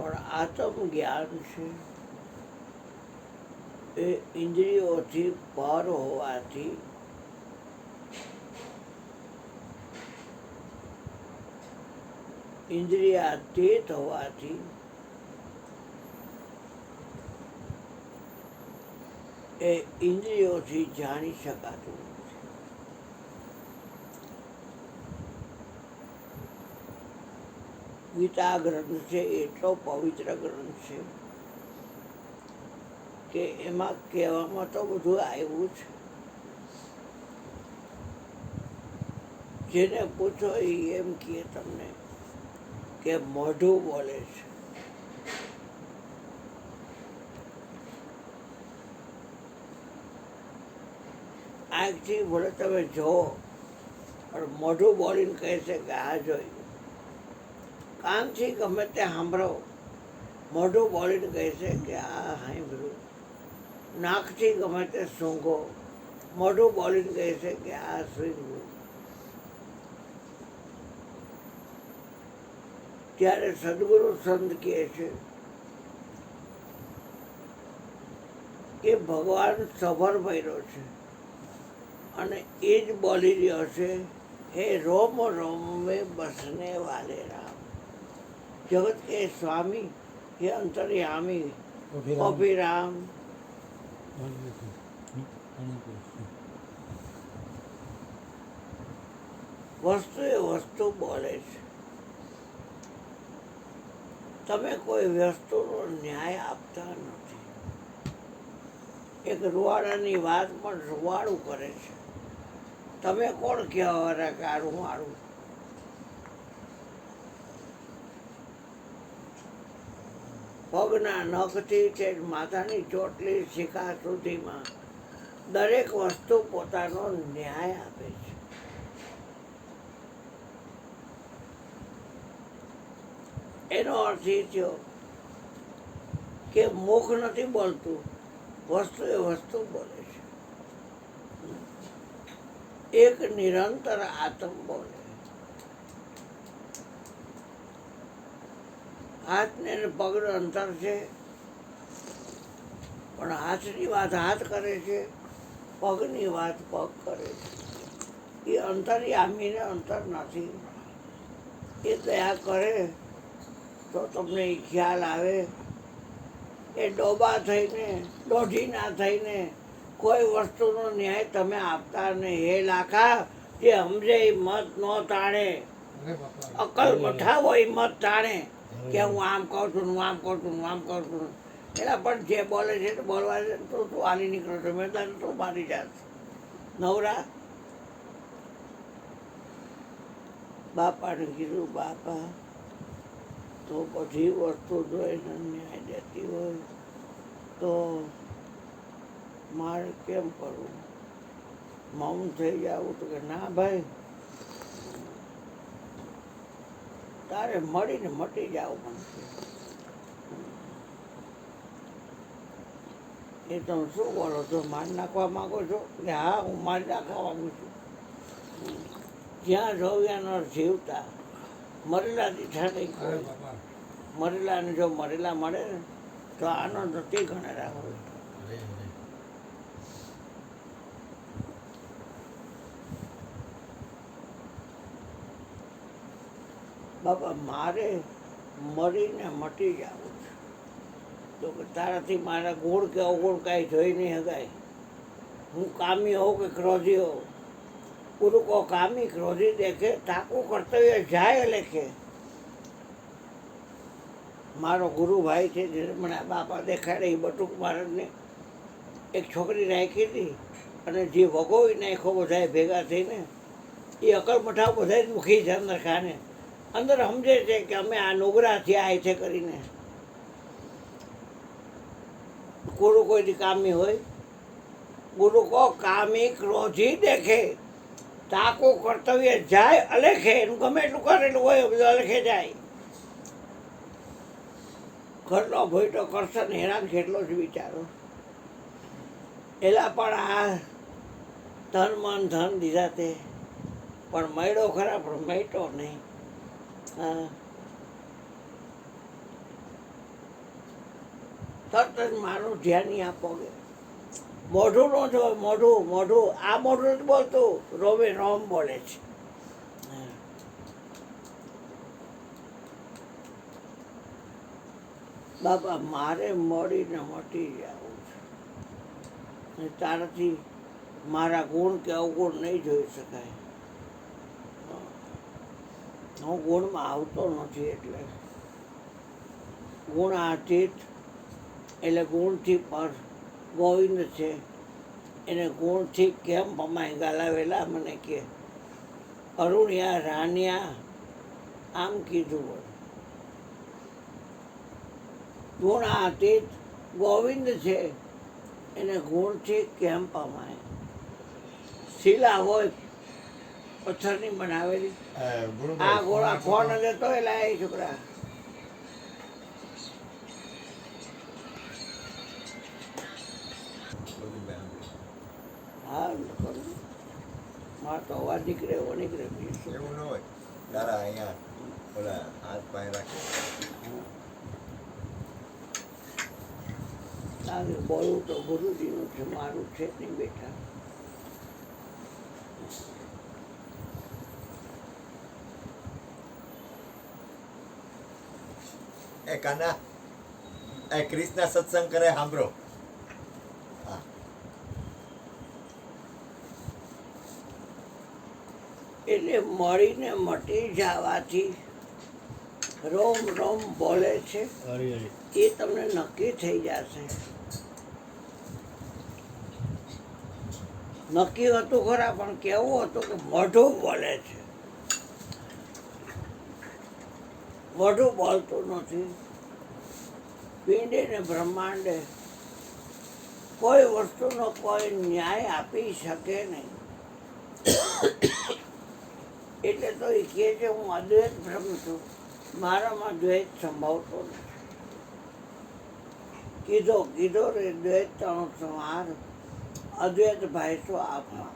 પણ આત્મ જ્ઞાન છે એ ઇન્દ્રિયોથી પર હોવાથી ઇન્દ્રિયાતીત હોવાથી એ ઇન્દ્રિયોથી જાણી શકાતું નથી. ગીતા ગ્રંથ છે એટલો પવિત્ર ગ્રંથ છે કે એમાં કહેવામાં તો બધું આવ્યું છે. જેને પૂછો એ એમ કહે તમને કે મોઢું બોલે છે. આંખથી ભલે તમે જુઓ પણ મોઢું બોલીને કહે છે કે આ જોયું. કાનથી ગમે તે સાંભળો મોઢું બોલીને કહે છે કે આ સાંભળ્યું. નાકથી ગમે તે સૂંઘો મોઢું બોલીને કહે છે કે આ સૂંઘ્યું. ત્યારે સદગુરુ સંત કહે છે કે ભગવાન સભર ભર્યો છે અને એ જ બોલી રહ્યો છે, હે રોમ રોમ में बसने वाले राम. जगत के स्वामी हे अंतर्यामी अभिराम. વસ્તુ એ વસ્તુ બોલે છે. તમે કોઈ વસ્તુનો ન્યાય આપતા નથી. એક રૂવાડાની વાત પણ રૂવાડું કરે છે. તમે કોણ કહેવાના કે આ રૂવાડું? પગના નખથી તે માથાની ચોટલી શિખા સુધીમાં દરેક વસ્તુ પોતાનો ન્યાય આપે છે. એનો અર્થ એ થયો કે મુખ નથી બોલતું, વસ્તુ એ વસ્તુ બોલે છે. એક નિરંતર આત્મ બોલે. હાથને પગનું અંતર છે પણ હાથની વાત હાથ કરે છે, પગની વાત પગ કરે છે. એ અંતર્યામીને અંતર નથી. એ દયા કરે તો તમને એ ખ્યાલ આવે. એ ડોબા થઈને દોઢીના થઈને કોઈ વસ્તુનો ન્યાય તમે આપતા નહીં. હે લાખા જે સમજે એ મત ન તાણે, અકલ મઠાવો એ મત તાણે કે હું આમ કહું છું, હું આમ કહું છું, હું આમ કહું છું. એના પણ જે બોલે છે તો બોલવા છે તો તું હાલી નીકળો છો. મેં તને તું મારી જાત નવરા. બાપાને કીધું, બાપા તો બધી વસ્તુ જોઈને ન્યાય દેતી હોય તો મારે કેમ કરવું? મૌન થઈ જવું? તો કે ના ભાઈ, તારે મળીને મટી જાવ. એ તમે શું બોલો છો? મારી નાખવા માંગો છો? કે હા, હું મારી નાખવા માંગુ છું. જ્યાં જોવ્યા ન જીવતા મરેલા દીઠા નહીં કોઈ. મરેલાને જો મરેલા મળે ને તો આનંદ તે ગણેલા હોય. બાપા મારે મરીને મટી જવું છે. તો કે તારાથી મારા ગુણ કે અવગુણ કાંઈ જોઈ નહીં શકાય. હું કામી હોઉં કે ક્રોધી હોઉં. ગુરુ કો કામી ક્રોધી દેખે તાકું કર્તવ્ય જાય લેખે. મારો ગુરુભાઈ છે જેને મને બાપા દેખાડે એ બટુક મહારાજને એક છોકરી રાખી હતી અને જે વગોવી નાખો બધાએ ભેગા થઈને એ અકલ મઠાવ બધા દુઃખી છે અંદર ખાને. અંદર સમજે છે કે અમે આ નુગરા થયા છે કરીને. ગુરુ કોઈથી કામી હોય? ગુરુ કો કામી ક્રોધી દેખે તાકું કર્તવ્ય જાય અલેખે. એનું ગમે એટલું કરેલું હોય બધું અલેખે જાય. ઘરનો ભોયટો કરશે ને હેરાન કેટલો જ વિચારો. એલા પણ આ ધન મન ધન દીધા તે પણ મળ્યો ખરા પણ મટ્યો નહીં. તરત જ મારું ધ્યાન અહીંયા પગે. મોઢું નો જોવે, મોઢું મોઢું આ મોઢું નથી બોલતું, રોમે રોમ બોલે છે. બાપા મારે મળીને મટી જવું છે, તારાથી મારા ગુણ કે અવગુણ નહીં જોઈ શકાય. હું ગુણમાં આવતો નથી, એટલે ગુણાતીત એટલે ગુણથી પર ગોવિંદ છે, એને ગુણથી કેમ પમાય ગાલાવેલા મને કે અરુણ્યા રાણ્યા આમ કીધું હોય. ગુણાતીત ગોવિંદ છે, એને ગુણથી કેમ પમાય. શિલા હોય પથ્થરની બનાવેલી, આ ગોળા કોણ દેતો એલા એ છોકરા. હા મારે તો અવાજ નીકળે એવો નીકળે, એવું ન હોય. તારા અહીંયા ઓલા હાથ પાય રાખે. તારે બોલવું તો ગુરુજીનું છે, મારું છે નહીં બેટા. એ કાના એ ક્રિષ્ના સત્સંગ કરે સાંભળો. એટલે મળીને મટી જવાથી રોમ રોમ બોલે છે એ તમને નક્કી થઈ જશે. નક્કી હતું ખરા, પણ કેવું હતું કે મોઢું બોલે છે, મોઢું બોલતું નથી. પિંડે ને બ્રહ્માંડે કોઈ વસ્તુનો કોઈ ન્યાય આપી શકે નહીં. એટલે તો એ કહે છે હું અદ્વૈત બ્રહ્મ છું, મારામાં દ્વૈત સંભવતો નથી. કીધો કીધો રે દ્વૈત તણો સંહાર, અદ્વૈત ભાઈ તો આપમાં.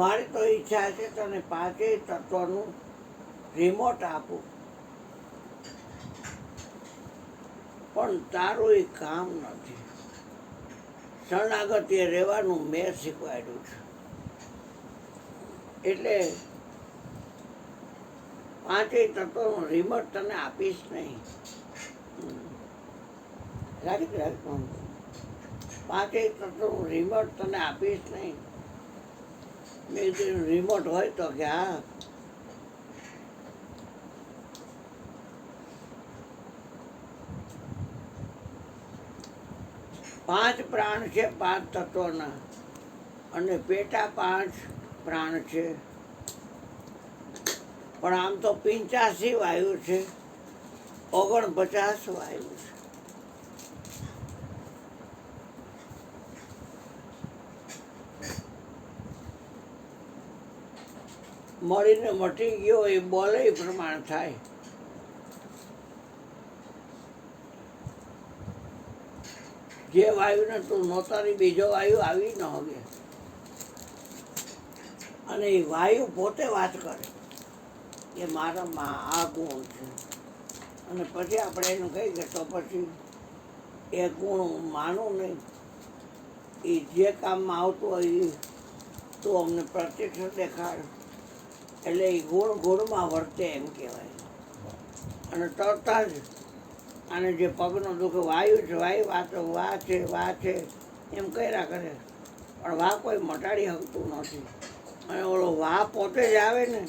મારી તો ઈચ્છા છે તને પાંચેય તત્વનું રિમોટ આપું, પણ તારું એ કામ નથી. શરણાગતિએ રહેવાનું મેં શીખવાડ્યું છે, એટલે પાંચેય તત્વનું રિમોટ તને આપીશ નહીં. પાંચેય તત્વનું રિમોટ તને આપીશ નહીં. મેં કીધું રિમોટ હોય તો કે હા. પાંચ પ્રાણ છે પાંચ તત્વના, અને પેટા પાંચ પ્રાણ છે, પણ આમ તો 85 વાયુ છે, 49 વાયુ છે. મળીને મટી ગયો એ બોલે પ્રમાણ થાય. જે વાયુને તું નોતારી બીજો વાયુ આવી ન હવે, અને એ વાયુ પોતે વાત કરે કે મારામાં આ ગુણ છે, અને પછી આપણે એનું કહી કે તો પછી એ ગુણ હું માનું નહીં. એ જે કામમાં આવતું હોય એ તું અમને પ્રત્યક્ષ દેખાડ. એટલે એ ગુણ ગુણમાં વર્તે એમ કહેવાય. અને તરત જ આને જે પગનો દુઃખ વાયુ છે, વાયુ વાહ છે એમ કર્યા કરે, પણ વાહ કોઈ મટાડી શકતું નથી. અને ઓલો વાહ પોતે જ આવે ને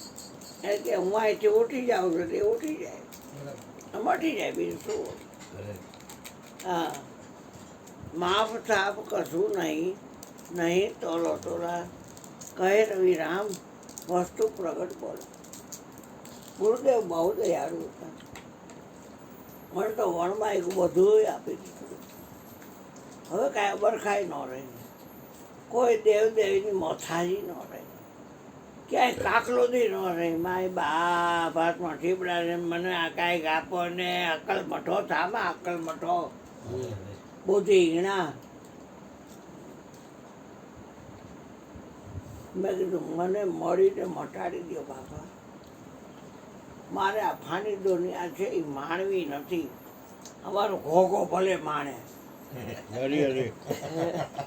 એટલે કે હું અહીંથી ઉઠી જાઉં છું, તે ઉઠી જાય, મટી જાય, બીજું શું. હા, માફ થાપ કશું નહીં, નહીં તોલો તોલા, કહે રવિ રામ વસ્તુ પ્રગટ બોલો. ગુરુદેવ બહુ દયાળુ હતા, મને તો વણમાં એક બધું આપી દીધું. હવે કાંઈ અબરખાઈ ન રહી, કોઈ દેવ દેવીની મોથાજી ન રહી, ક્યાંય કાકલોદી ન રહી. માય બા ભાતમાં ઠીપડા ને મને આ કાંઈક આપો ને, અકલ મઠો થામાં અકલ મઠો, બુદ્ધિ હીણા. મેં કીધું મને મળીને મટાડી દો બાપા. મારે આ ફાની દુનિયા છે એ માણવી નથી. અમારો ઘોઘો ભલે માણે. હરી હરી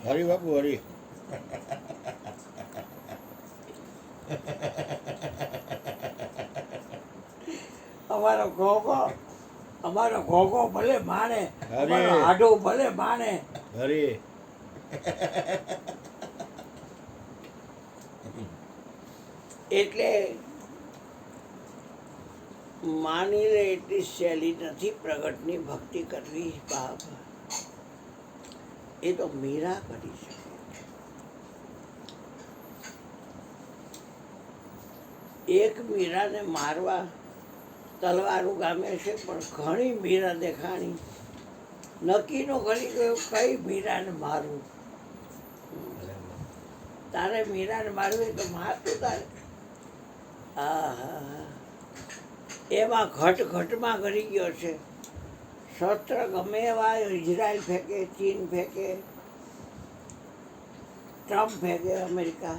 હરી બાપુ હરી. અમારો ઘોઘો ભલે માણે, અરે. અમારો હાડું ભલે માણે. હરી એટલે માની લે એટલી સહેલી નથી પ્રગટની ભક્તિ કરવી બાપ. એ તો મીરા કરી શકે. એક મીરાને મારવા તલવારું ગામે છે, પણ ઘણી મીરા દેખાણી. નક્કી નો કરી ગયો કઈ મીરાને મારવું. તારે મીરાને મારવી તો મારતું તારે. આહા, એમાં ઘટમાં કરી ગયો છે. શસ્ત્ર ગમે એવા ઇઝરાયલ ફેંકે, ચીન ફેંકે, ટ્રમ્પ ફેંકે, અમેરિકા,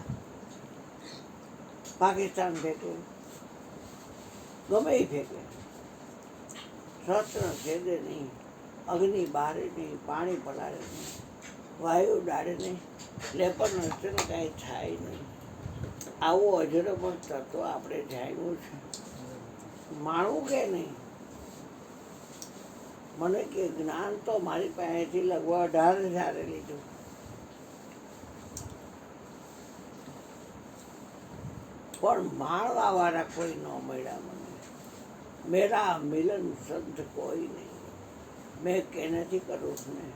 પાકિસ્તાન ફેંકે, ગમે એ ફેંકે, શસ્ત્ર છેદે નહીં, અગ્નિ બારે નહીં, પાણી પલાળે નહીં, વાયુ ડાળે નહીં, લેપન હશે ને કાંઈ થાય નહીં. આવું અજરો પણ તત્વ આપણે જાણ્યું છે. માણવું કે નહીં? મને કે જ્ઞાન તો મારી પાસેથી લગભગ 18,000 લીધું. પણ માણવા વાળા કોઈ ન મળ્યા મને. મેરા મિલન સંત કોઈ નહીં. મેં કેનેથી કરું છું ને.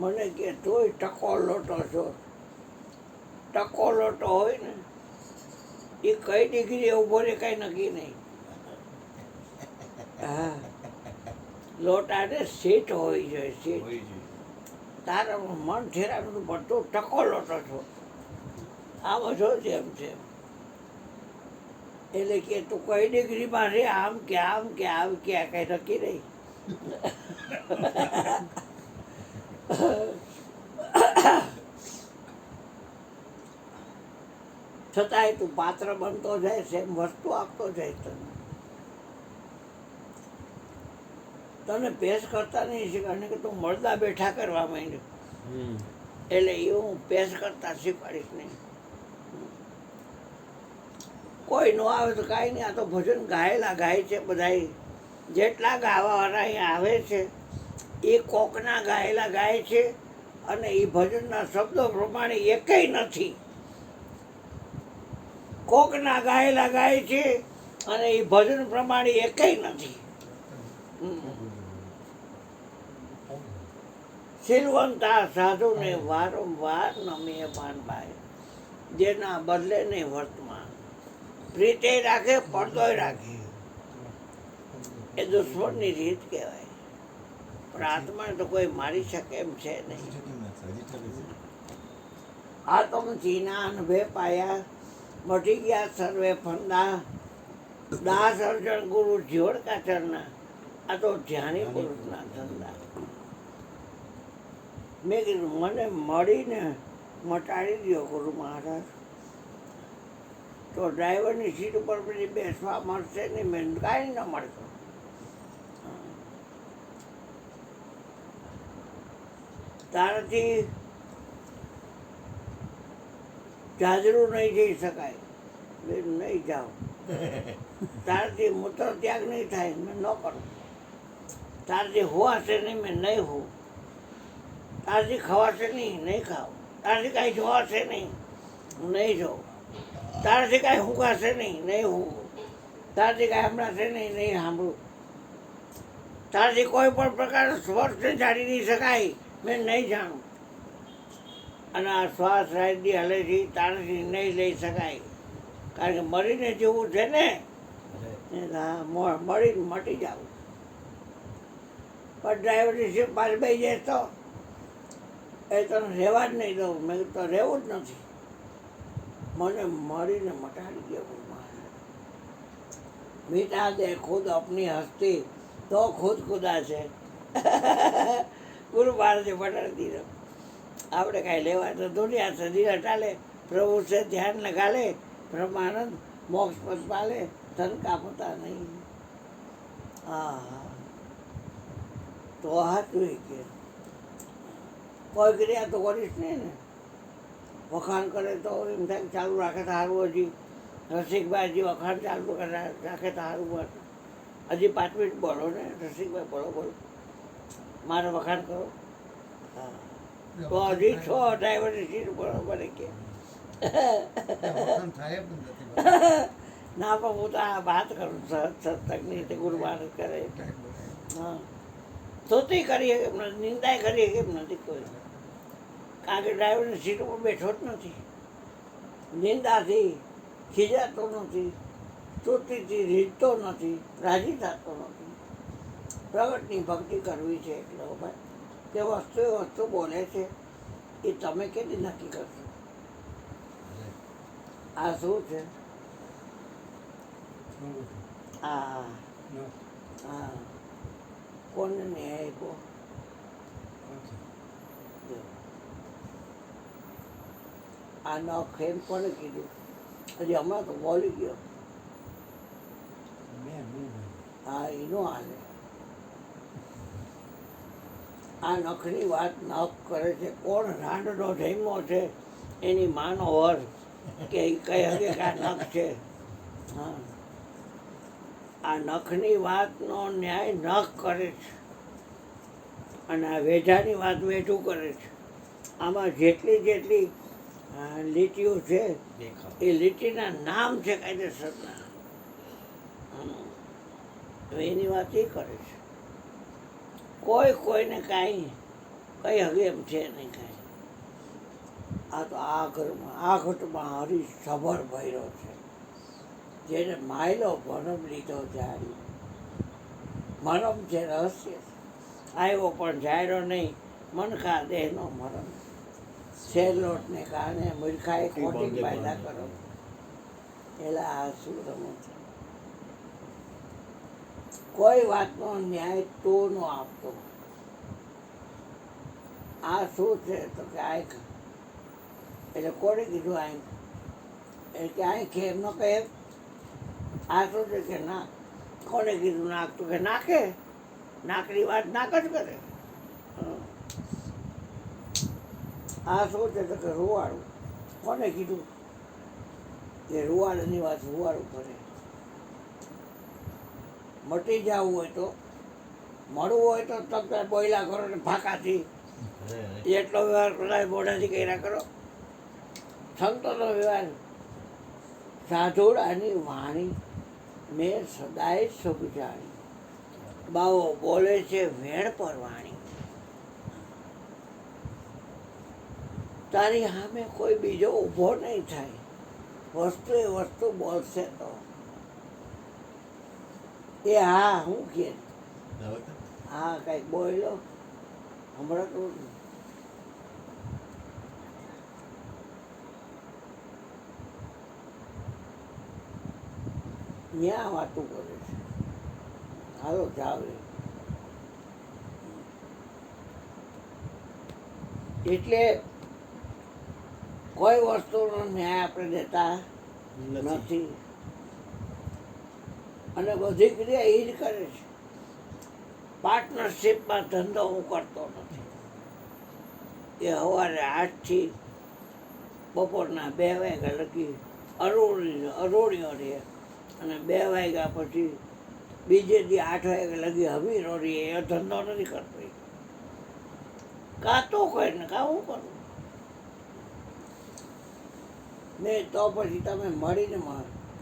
મને કે તોય ટકો લોટો છો. ટકો લોટો હોય ને એ કઈ ડિગ્રી ઉભો રે કઈ નક્કી નહીં. હા, લોટાને સીટ હોવી જોઈએ, સીટ. તારા મન ઠેરાનું બધું ટકો લોટો છો. આ બધો જેમ છે. એટલે કે તું કઈ ડિગ્રીમાં રે, આમ કે આમ કે આમ કે કઈ નક્કી નહીં. છતાંય તું પાત્ર બનતો જાય છે, એમ વસ્તુ આપતો જાય તને. તને પેશ કરતા નહીં શીખવાડે કે તું મળદા બેઠા કરવા માંડ્યો. એટલે એ હું પેશ કરતા શીખવાડીશ નહીં. કોઈ નો આવે તો કાંઈ નહીં. આ તો ભજન ગાયેલા ગાય છે બધાય. જેટલા ગાવાવાળા અહીંયા આવે છે એ કોકના ગાયેલા ગાય છે, અને એ ભજનના શબ્દો પ્રમાણે એકેય નથી. કોકના ગાયેલા ગાય છે અને એ ભજન પ્રમાણે એકેય નથી. શીલવંતા સાધુને વારંવાર નમે માનભાઈ, જેના બદલે નહીં વર્તમાન. પ્રીતે રાખે, પડદોય રાખે. એ દુશ્મનની રીત કહેવાય. પણ આત્માને તો કોઈ મારી શકે એમ છે નહીં. આત્મ ચીના અનભે પાયા, મટી ગયા સર્વે ફંદા. દાસ અર્જણ ગુરુ જીવડ કાચરના. આ તો ધ્યાની પુરુષના ધંધા. મેં કીધું મને મળીને મટાડી દો ગુરુ મહારાજ, તો ડ્રાઈવરની સીટ ઉપર પછી બેસવા મળશે નહીં. મેં કાંઈ ન મળતો. તારાથી જાજરું નહીં જઈ શકાય, નહીં જાઓ. તારાથી મૂત્ર ત્યાગ નહીં થાય, મેં ન કરું. તારાથી હોવાશે નહીં, મેં નહીં હોઉં. તારાથી ખવાશે નહીં, નહીં ખાવું. તારાથી કાંઈ જોવાશે નહીં, નહીં જોઉં. તારાથી કાંઈ હુંકાશે નહીં, નહીં હુંકું. તારાથી કાંઈ સાંભળાશે નહીં, નહીં સાંભળું. તારાથી કોઈ પણ પ્રકારનો સ્પર્શને જાણી નહીં શકાય, મેં નહીં જાણું. અને આ શ્વાસ રાજ્ય હલે છે તારાથી નહીં લઈ શકાય. કારણ કે મરીને જેવું છે ને, મળીને મટી જવું. પણ ડ્રાઈવરની સીટ પાસે બેસી જાય તો એ તને રહેવા જ નહીં દઉં. મેં તો રહેવું જ નથી. મને મળીને મટાડી દેવું. મીઠા દે ખુદ અપની હસ્તી તો ખુદ ખુદા છે. ગુરુ મહારાજે મટાડી દીધો. આપણે કાંઈ લેવા તો દુનિયા સદી ચાલે, प्रभु से ध्यान लगा ले ब्रह्मानंद मोक्ष पद पाले धन का पता नहीं। તો હાચું કે કોઈ ક્રિયા તો કરીશ નહીં ને, વખાણ કરે તો એમ થાય કે ચાલુ રાખે તો સારું, હજી રસિકભાઈ હજી વખાણ ચાલુ રાખે તો સારું બને, હજી 5 મિનિટ બોલો ને રસિકભાઈ, બોલો બોલો, મારે વખાણ કરો. હા તો હજી 6 ડ્રાઈવરની સીટ બરોબર કે ના, પણ હું તો આ વાત કરું સત્સંગની તે ગુરુ મહારાજ કરે. હા સ્તુતિ કરીએ કેમ નથી, નિંદાય કરીએ કેમ નથી કોઈ, કારણ કે ડ્રાઈવરની સીટ ઉપર બેઠો જ નથી, નિંદાથી ખીજાતો નથી, સ્તુતિથી રીઝતો નથી, રાજી થતો નથી. પ્રગટની ભક્તિ કરવી છે એટલે ભાઈ તે વસ્તુ બોલે છે એ તમે કેટલી નક્કી કરશો. આ શું છે? હા હા કોને ન્યાય આપ્યો? આ નખ એમ કોને કીધું? હજી હમણાં તો બોલી ગયો. હા એનો હાલે. આ નખની વાત નખ કરે છે. કોણ રાંડનો જન્મો છે એની માનો વર કે કઈ હગે કે આ નખ છે. હા આ નખની વાતનો ન્યાય નખ કરે છે અને આ વેઢાની વાત વેઢું કરે છે. આમાં જેટલી લીટીઓ છે એ લીટીના નામ છે કાયદેસરના. એની વાત એ કરે છે. કોઈને કાંઈ હગે એમ છે નહીં કાંઈ. આ તો આ ઘટમાં હરી સભર ભર્યો છે, જેને માયલો ભરમ લીધો જારી. મરમ છે રહસ્ય, આવ્યો પણ જાયરો નહીં, મનખા દેહનો મરમ. શેરલોટને કારણે મૂર્ખાએ ખોટી ફાયદા કરો, એલા આ શું રમત છે. કોઈ વાતનો ન્યાય તો ન આપતો. આ શું છે તો કે આંખ, એટલે કોને કીધું આંખ? એટલે કે આંખ એમ ન કહે. આ શું છે કે નાક, કોને કીધું નાક? તો કે નાકે, નાકની વાત નાક જ કરે. આ શું છે તો કે રૂવાડું, કોને કીધું? કે રૂવાડાની વાત રૂવાડું કરે. મટી જવું હોય તો, મળવું હોય તો તમે બોયલા કરો ને ફાંકાથી એટલો વ્યવહાર કદાચ મોઢાથી કર્યા કરો. સંતોનો વ્યવહાર, સાધુડાની વાણી મેં સદાય સુખ જાણી. બાવો બોલે છે વેણ પર વાણી. તારી સામે કોઈ બીજો ઊભો નહીં થાય, વસ્તુ એ વસ્તુ બોલશે તો. એ હા હું કે હા કંઈક બોલ્યો હમણાં તો ત્યાં વાતું કરે છે. હાલો જાવ. એટલે કોઈ વસ્તુનો ન્યાય આપણે દેતા નથી અને બધી ક્રિયા એ જ કરે છે. પાર્ટનરશીપમાં ધંધો હું કરતો નથી. એ સવારે 8થી બપોરના 2 વાગ્યા લગી અરોળીઓ રહે અને 2 વાગ્યા પછી બીજે દી 8 વાગ્યા લગી હમીરો રહે. એ ધંધો નથી કરતો. કાં તો કોઈ ને કાં હું કરું નહીં તો પછી તમે મળીને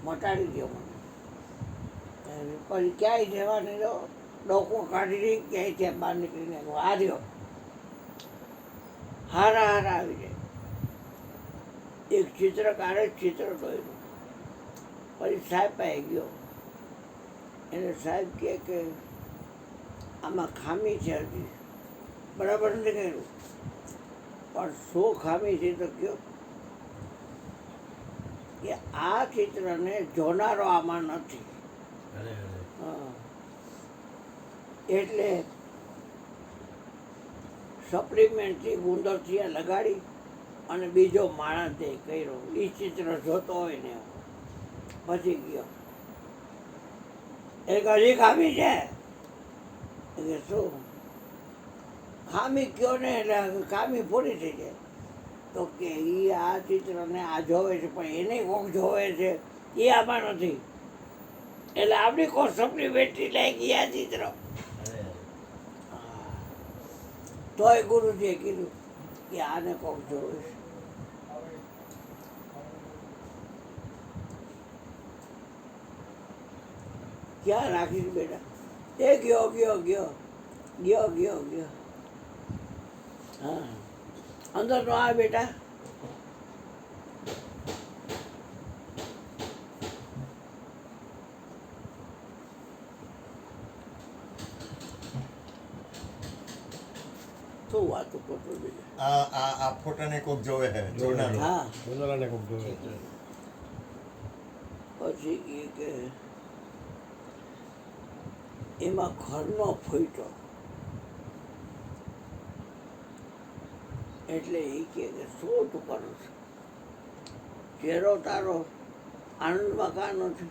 મટાડી દો મને. પછી ક્યાંય જવા નહીં દો. ડોકો કાઢી ક્યાંય ત્યાં બહાર નીકળીને આ રહ્યો હારા આવી જાય. એક ચિત્રકારે ચિત્ર દોર્યું, પછી સાહેબ પાસે ગયો. એને સાહેબ કહે કે આમાં ખામી છે, હજી બરાબર નથી કર્યું. પણ શું ખામી છે તો કહો. કે આ ચિત્રને જોનારો આમાં નથી. એટલે સપ્લિમેન્ટથી ગુંદર લગાડી અને બીજો માણસે કર્યો. એ ચિત્ર જોતો હોય ને પછી ગયો, એક હજી ખામી છે. કે શું ખામી કયો ને એટલે ખામી પૂરી થઈ જાય. તો કે એ આ ચિત્રને આ જોવે છે પણ એને કોક જોવે છે એ આમાં નથી, એટલે આપણી કોઈ સપની બેટી લાગી આ ચિત્ર. તોય ગુરુજીએ કીધું કે આને કોક જોવે છે. ક્યાં રાખીશ બેટા? એ ગયો ગયો ગયો ગયો ગયો ગયો. હા, અંદર નો આ બેટા. શું વાતો કરતો બેટા? આ ફોટાને કોક જોવે છે જોનારો. હા, જોનારાને કોક જોવે છે. પછી એ કે એમાં ઘરનો ફૂટ્યો એટલે એ કે શું તું કરું છું? ચહેરો તારો આનંદમાં કાં નથી?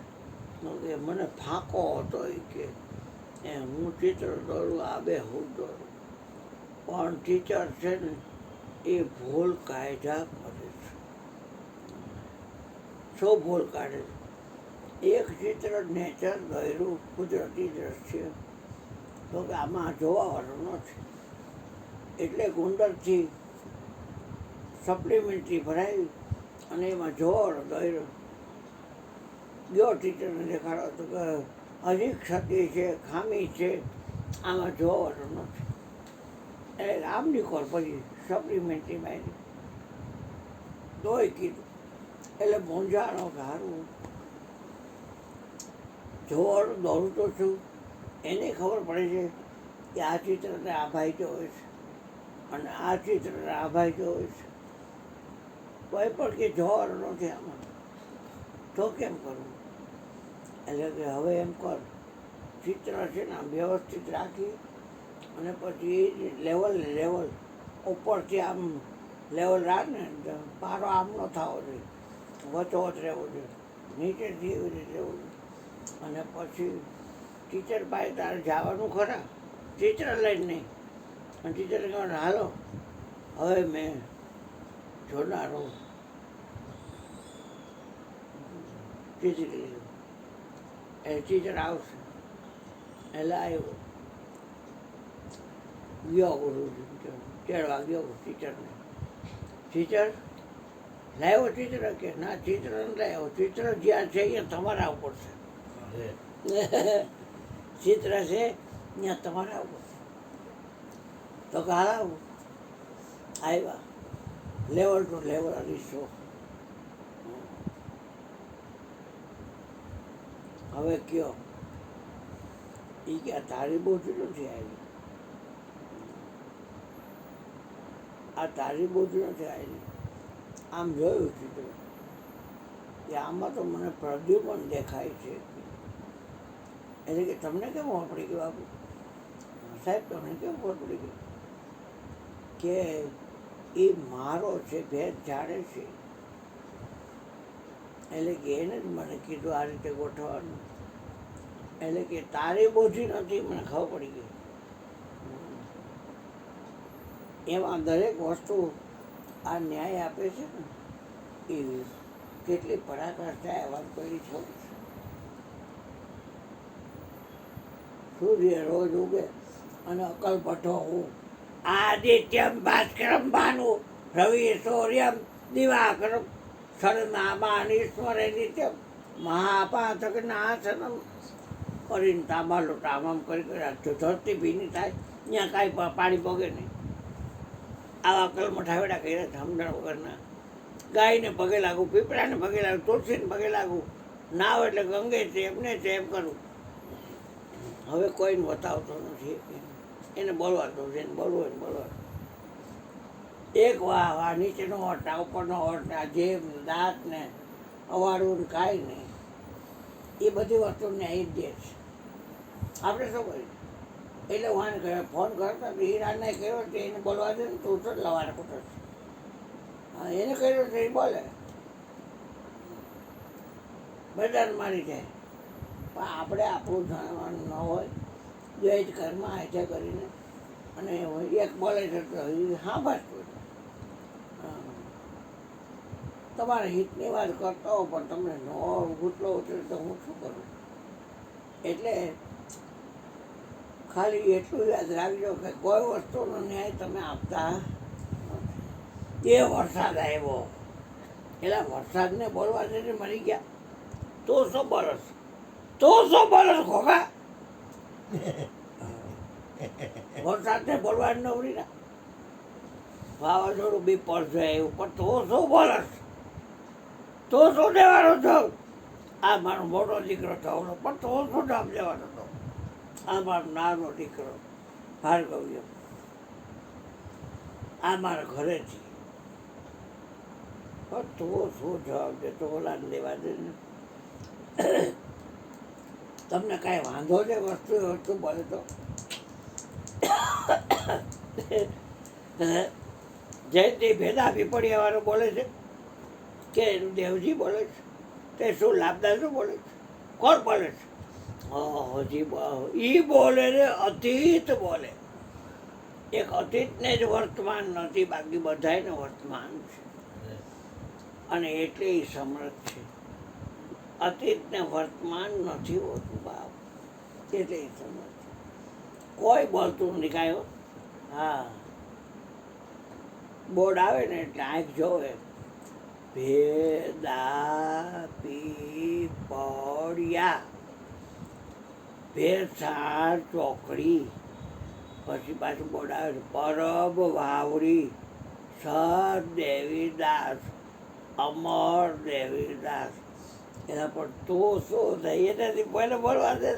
તો કે મને ફાંકો હતો. એ કે હું ચિત્ર દોરું, આ બે હું દોરું, પણ ટીચર છે ને એ ભૂલ કાયદા કરે છે. શું ભૂલ કાઢે છે? એક ચિત્ર નેચર દોર્યું, કુદરતી દ્રશ્ય, તો કે આમાં જોવાવાળું નથી, એટલે ગુંદરથી સપ્લિમેન્ટરી ભરાવી અને એમાં જોવાવાળો દોર્યો. ગયો ટીચરને દેખાડો તો કે હજી ક્ષતિ છે, ખામી છે, આમાં જોવાવાળું નથી. એટલે આમની કોર પછી સપ્લિમેન્ટરી મારી તોય કીધું. એટલે મૂંઝાણો કે હારું જોવાનું દોરું તો છું, એને ખબર પડે છે કે આ ચિત્રને આ ભાઈ જોવે છે અને આ ચિત્રને આ ભાઈ જોવે છે. કોઈ પણ કે જોવાનું નથી આમાં, તો કેમ કરવું? એટલે કે હવે એમ કર, ચિત્ર છે ને આમ વ્યવસ્થિત રાખી અને પછી લેવલ ઉપરથી આમ લેવલ રાખ ને, પારો આમ ન થવો જોઈએ, વચોવચ રહેવો જોઈએ, નીચેથી એવી રીતે રહેવું જોઈએ. અને પછી ટીચર પાસે તારે જવાનું ખરા, ચિત્ર લઈને નહીં. અને ટીચર કહેવાનું હાલો હવે મેં જોનારો ચિત્ર લીધું, એ ટીચર આવશે. એટલે આવ્યો, ગયો ગુરુજી તેડવા ગયો ટીચરને. ટીચર લાવ્યો ચિત્ર? કે ના, ચિત્ર નથી લાવ્યો, ચિત્ર જ્યાં છે અહીંયા તમારા ઉપર છે. ચિત્ર છે ત્યાં તમારા ઉપર. તો કે હાલ આવ્યા, લેવલ ટુ લેવલ અરીસો. હવે કયો? એ કે તારી બોજુ નથી આવી, આ તારી બોજુ નથી આવી. આમ જોયું ચિત્ર કે આમાં તો મને પ્રદ્યુમન દેખાય છે. એટલે કે તમને કેમ ખબર પડી ગયું બાપુ? સાહેબ તમને કેમ ખબર પડી ગયું? કે એ મારો છે, ભેદ જાણે છે. એટલે કે એને જ મને કીધું આ રીતે ગોઠવવાનું. એટલે કે તારી બોજી નથી, મને ખબર પડી ગઈ. એમાં દરેક વસ્તુ આ ન્યાય આપે છે ને, એ કેટલી પરાકાષ્ઠાએ વાત કરી છે. સૂર્ય રોજ ઉગે અને અકલ પઠો હું, આદિત્યમ ભાસ્કરમ ભાનુ રવિ સૌર્યમ દિવાકરમ શરનામાનીશ્વરે નિત્યમ મહાપાતક નાશનમ. કરીને તાંબા લોટા આમ કરી રાખજો, ધરતી ભીની થાય ત્યાં કાંઈ પાણી પગે નહીં. આવા કલમઠાવેડા કર્યા સમજણ વગરના. ગાયને પગે લાગુ, પીપળાને પગે લાગુ, તુલસીને પગે લાગુ, નાવ એટલે ગંગે છે એમને છે એમ કરું. હવે કોઈને બતાવતો નથી, એને બોલવા દો, જેને બોલવું એને બોલવા. એક વાહ નીચેનો હોટ, ઉપરનો હોટ, જેમ દાંત ને અવાડું ને કાંઈ નહીં, એ બધી વસ્તુ ન્યાય જ દે છે. આપણે શું કરીએ? એટલે હું ફોન કરતા હીરાને કહ્યો કે એને બોલવા દે ને, તું તો લવાડ કુટર છે. હા એને કર્યું છે એ બોલે બધાને મારી જાય પણ આપણે આપણું જાણવાનું ન હોય દ્વૈત કર્મ હાજર કરીને અને એક બોલે છે તો એ હા બસ તમારા હિતની વાત કરતો હો પણ તમને ન ગુટલો ઉતરે તો હું શું કરું એટલે ખાલી એટલું યાદ રાખજો કે કોઈ વસ્તુનો ન્યાય તમે આપતા નથી. એ વરસાદ આવ્યો એટલે વરસાદને બોલવા જઈને મરી ગયા તો શું બોલસ ખોખા વરસાદને બોલવા જ નવરી ના વાવાઝોડું બી પડશે એવું પણ તો શું બોલસ તો શું દેવાનો છો આ મારો મોટો દીકરો થવાનો પણ તો શું નામ દેવાનો હતો આ મારો નાનો દીકરો ભાર્ગવ્ય આ મારા ઘરેથી પણ તો શું જવાબ દેતો ઓલાને લેવા દે ને તમને કાંઈ વાંધો છે વસ્તુ બોલે તો જયંતિ ભેદા પીપળિયાવાળો બોલે છે કે દેવજી બોલે છે તે શું લાભદાસ બોલે છે કોણ બોલે છે ઈ બોલે ને અતીત બોલે એક અતીતને જ વર્તમાન નથી બાકી બધાને વર્તમાન છે અને એટલે એ સમર્થ છે અતીતને વર્તમાન નથી હોતું બાપ એટલે એ સમર્થ છે કોઈ બોલતું નથી કાંઈ હા બોર્ડ આવે ને એટલે આંખ જોવે ભેદા પીપળિયા ભેસાર ચોકડી પછી પાછું બોર્ડ આવે છે પરબ વાવડી સર દેવીદાસ અમર દેવીદાસ એના પર તો શું થઈ નથી પહેલે બોલવા દે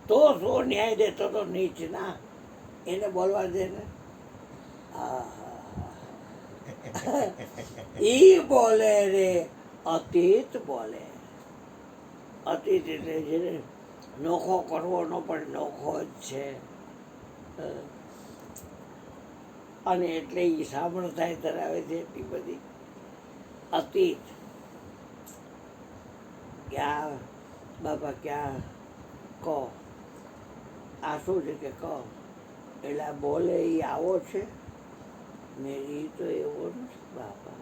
તો શું ન્યાય દેતો તો નીચ ના એને બોલવા દે ને ઈ બોલે રે અતીત બોલે અતીત એટલે જેને નોખો કરવો ન પણ નોખો જ છે અને એટલે એ સાંભળતા ધરાવે છે એટલી બધી અતીત ક્યાં બાપા ક્યાં કહો આ શું છે કે કહો એટલે બોલે એ આવો છે ને એ તો એવો નથી બાપા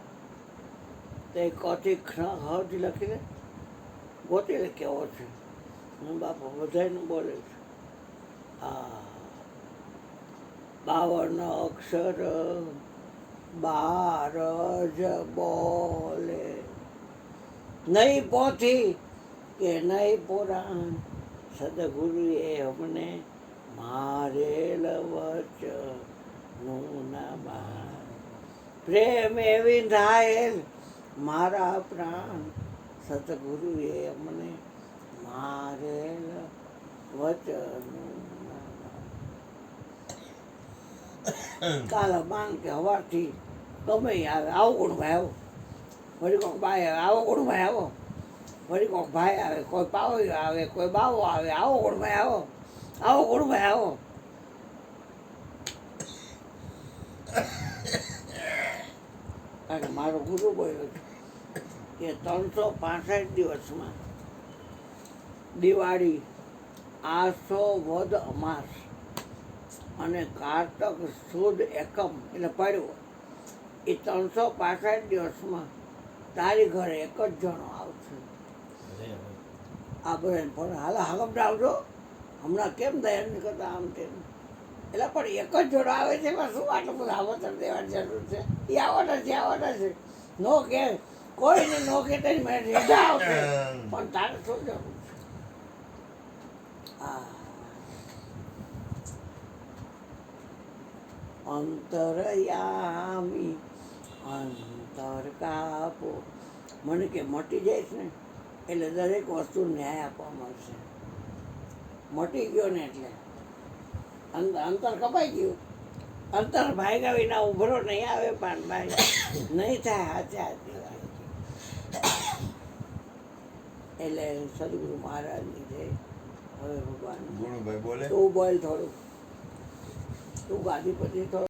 તો એ કથી હજી લખીને ગોતી કેવો છે હું બાપા બધાને બોલે છે હા 52 અક્ષર 12 જ બોલે નહીં પોથી કે નહીં પુરાણ સદગુરુએ અમને મારેલ વચનું ના માન પ્રેમ એવી ધાયેલ મારા પ્રાણ સદગુરુએ અમને મારેલ વચનું કાલે માન કે હવારથી ગમે આવે આવો ગુણભાઈ આવો વળી કોઈક ભાઈ આવે આવો ગુણભાઈ આવો વળી કોઈક ભાઈ આવે કોઈ પાવૈયો આવે કોઈ બાવો આવે આવો ગુણભાઈ આવો ગુણભાઈ આવો અને મારો ગુરુ બોલ્યો છે કે 365 દિવસમાં દિવાળી આસો વદ અમાસ અને કારતક સુદ એકમ એટલે પડ્યો એ 365 દિવસમાં તારી ઘરે એક જ જણો આવશે આ બધા પણ હાલ આવજો હમણાં કેમ દયા નહીં કરતા આમ તેમ એટલે પણ એક જ જોડો આવે છે એમાં શું આટલું બધું આવતર દેવાની જરૂર છે એ આવવાના છે નો કે કોઈને નો કે તેની મેં રેજા આવશે પણ તારે શું જરૂર છે અંતરયામી અંતર કાપો મને કે મટી જાય છે ને એટલે દરેક વસ્તુ ન્યાય આપવા મળશે મટી ગયો ને એટલે અંતર કપાઈ ગયું અંતર ભાગ્યા વિના ઉભરો નહીં આવે પાનભાઈ નહીં થાય હાથે હાથની વાત એટલે સદગુરુ મહારાજની છે હવે ભગવાન ગુણુભાઈ બોલે તું બોલ થોડું તું ગાદી પછી થોડું